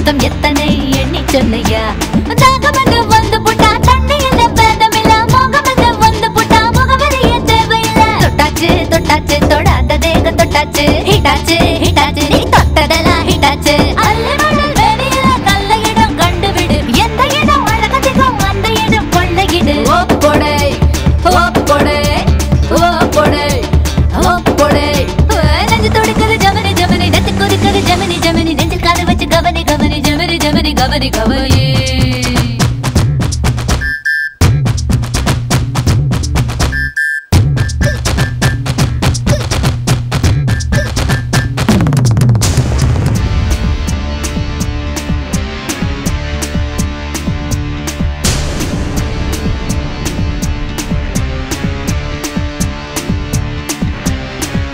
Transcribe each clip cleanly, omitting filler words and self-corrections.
முத்தம் எத்தனை எண்ணி சொன்னையா தாகமன்னு வந்து புட்டா தண்ணி இல்ல பேதம் இல்ல மோகமன்னு வந்து புட்டா முகவரிய தேவையில்ல தொட்டாச்சு தொட்டாச்சு தொடாத தேக தொட்டாச்சு ஹிட்டாச்சு ஹிட்டாச்சு நீ தொட்டதெல்லாம் ஹிட்டாச்சு அல்லமடல் வெளியில நல்ல இடம் கண்டுவிடு எந்த இடம் அழகதிகம் அந்த இடம் கொள்ளையிடு ஓப்பொடை ஓப்பொடை ஓப்பொடை ஓப்பொடை நெஞ்சு துடிக்குது ஜமனி ஜமனி நெத்து குதிக்குது ஜமனி ஜமனி நெஞ்சில் காது வச்சு கவனி கவனி ஜமனி ஜமனி கவனி கவனி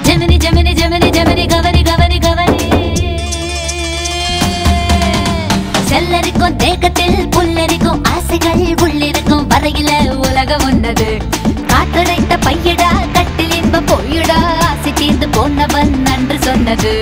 ஜமனி ஜமனி ஜமனி ஜமனி கவனி கவனி கவனி செல்லரிக்கும் தேக்கத்தில் புல்லரிக்கும் ஆசைகள் உள்ளிருக்கும் வரையில உலகம் உன்னது காற்றடைத்த பையடா கட்டில் இன்ப பொய்யடா ஆசை தீர்ந்து போனவன் நன்று சொன்னது